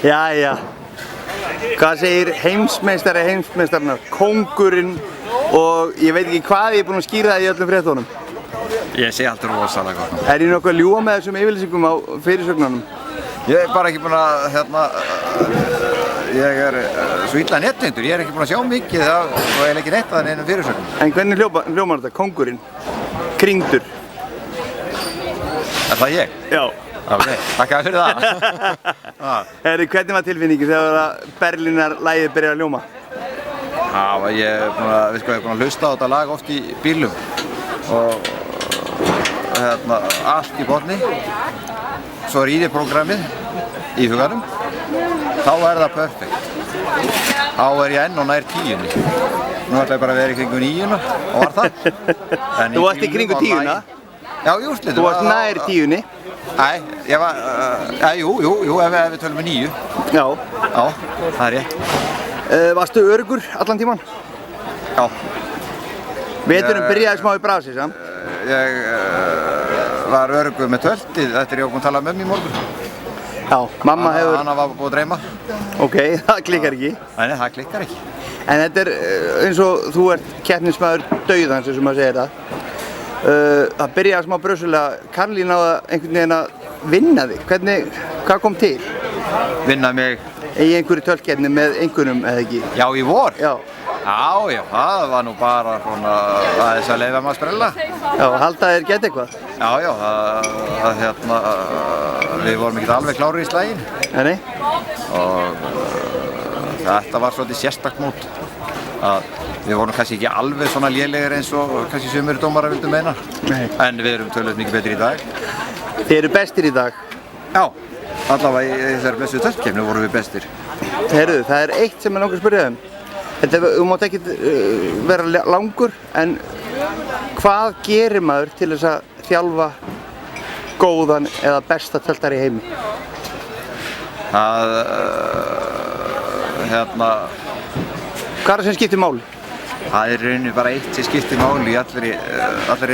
Jæja, hvað segir heimsmeistari heimsmeistarnar, kóngurinn og ég veit ekki hvað ég er búinn að skýra það í öllum fréttunum. Ég segi alltaf rosalega gott. Er ég nokkuð að ljúga með þessum yfirlýsingum á fyrirsögnunum? Ég er bara ekki búinn að, ég er svo illa nettendur, ég er ekki búinn að sjá mikið og ég er ekki neitt að neinum fyrirsögnum. En hvernig hljómar þetta, kóngurinn? Kringdur? Er það ég? Já. Ok, takk fyrir það. Hvernig var tilfinningin þegar Berlínar lagið byrjaði að ljóma? Ég er búinn að hlusta á þetta lag oft í bílum og allt í botni. Svo rýði prógrammið í huganum, þá er það perfekt. Þá er ég enn og nær 10-unni. Nú ætla ég bara að vera í kringu 9-una og var það. Þú varst í kringu 10-una? Já, í úrslitum. Þú varst nær 10-unni? Nei, ég var, jú, ef við tölum með 9. Já. Já, það er rétt. Varstu öruggur allan tíman? Já. Veturinn byrjaði smá í brasi, samt? Ég var öruggur með töltið, þetta er ég okkur að tala með mér í morgun. Já, mamma hefur... Hanna var búin að dreyma. Ok, það klikkar ekki. Nei, það klikkar ekki. En þetta er eins og þú ert keppnismaður dauðans, eins og maður segir það. Það byrjaði smá brösulega, Karlín náði einhvern veginn að vinna þig. Hvað kom til? Vinna mig? Í einhverju töltkeppni með einhvernum, eða ekki? Já, í vor? Já. Já, það var nú bara svona aðeins að leyfa maður að sprella. Já, halda þér geta eitthvað? Já, við vorum ekki alveg klárir í slaginn. Nei. Og þetta var svolítið sérstakt mót. Við vorum kannski ekki alveg svona lélegir eins og kannski sumir dómarar vildu meina. Nei. En við erum töluvert mikið betri í dag. Þið eru bestir í dag? Já, allavega í þessari blessuðu töltkeppni vorum við bestir. Heyrðu, það er eitt sem ég langar að spyrja um. Þú mátt ekki vera langur, en hvað gerir maður til þess að þjálfa góðan eða besta töltari í heimi? Hvað er það sem skiptir máli? Það er rauninni bara eitt sem skiptir máli í allri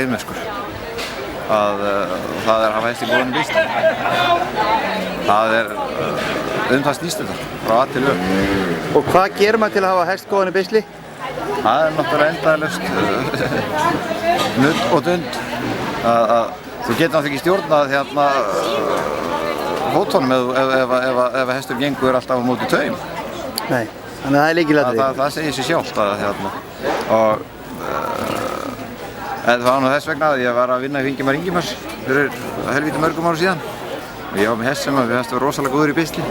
iðmennsku. Það er að hafa hest í góðum býsli. Það er það snýst þetta, frá A til Ö. Og hvað gerir maður til að hafa hest góðan í beisli? Það er náttúrulega endalaust nudd og dund. Þú getur náttúrulega ekki stjórnað fótunum ef hestur gengur alltaf á móti taum. Nei, þannig að það er lykilatriði. Það segir sér sjálft og það var nú þess vegna að ég var að vinna í Ingimar Ingimars fyrir helvíti mörgum árum síðan. Og ég var með hest sem við hestum var rosalega góður í beisli.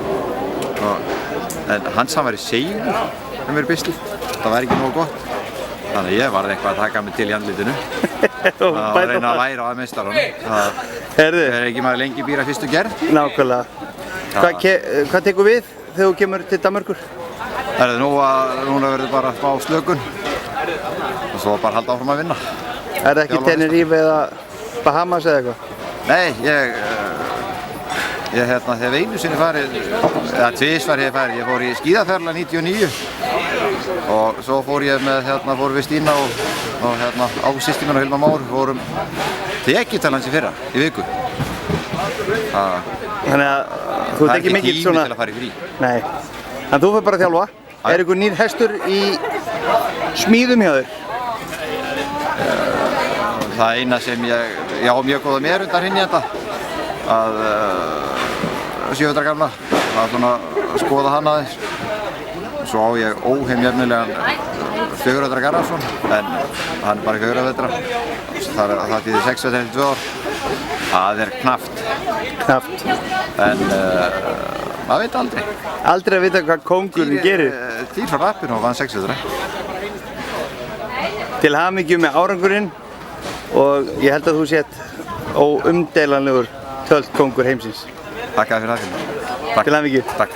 En hans var í segjum með mér í beisli. Það var ekki nógu gott. Þannig að ég varði eitthvað að taka mig til í andlitinu. Að reyna að læra að meistaranum. Það er ekki maður lengi býra fyrstu gerð. Nákvæmlega. Hvað tekur við þegar þú kemur til Danmerkur? Núna verður bara smá slökun. Og svo bara halda áfram að vinna. Er það ekki Tenerife eða Bahamas eða eitthvað? Nei, ég hef einu sinni farið, eða tvisvar hef ég farið. Ég fór í skíðaferla 99 og svo fór ég með, fórum við Stína og Ágúst og Hilma Már fórum til Egyptalands í fyrra, í viku. Þannig að þú ert ekki mikill svona... Það er ekki tími til að fara í frí. Nei, þannig að þú fyrir bara að þjálfa. Er einhver nýr hestur í smíðum hjá þér? Það eina sem ég á mjög góða mér undan hinn í þetta að 700 gamla að svona skoða hann aðeins. Svo á ég óheimjefnilegan 400 Garðarsson en hann er bara 4 vetra. Það þýðir 6-2 ár. Það er knappt. Knappt. En maður veit aldrei. Aldrei að vita hvað kóngurinn gerir. Týr frá rappinu og vann 6 vetra. Til hamingju með árangurinn og ég held að þú sért óumdeilanlegur töltkóngur heimsins. Takk fyrir það. Til hamingju. Takk.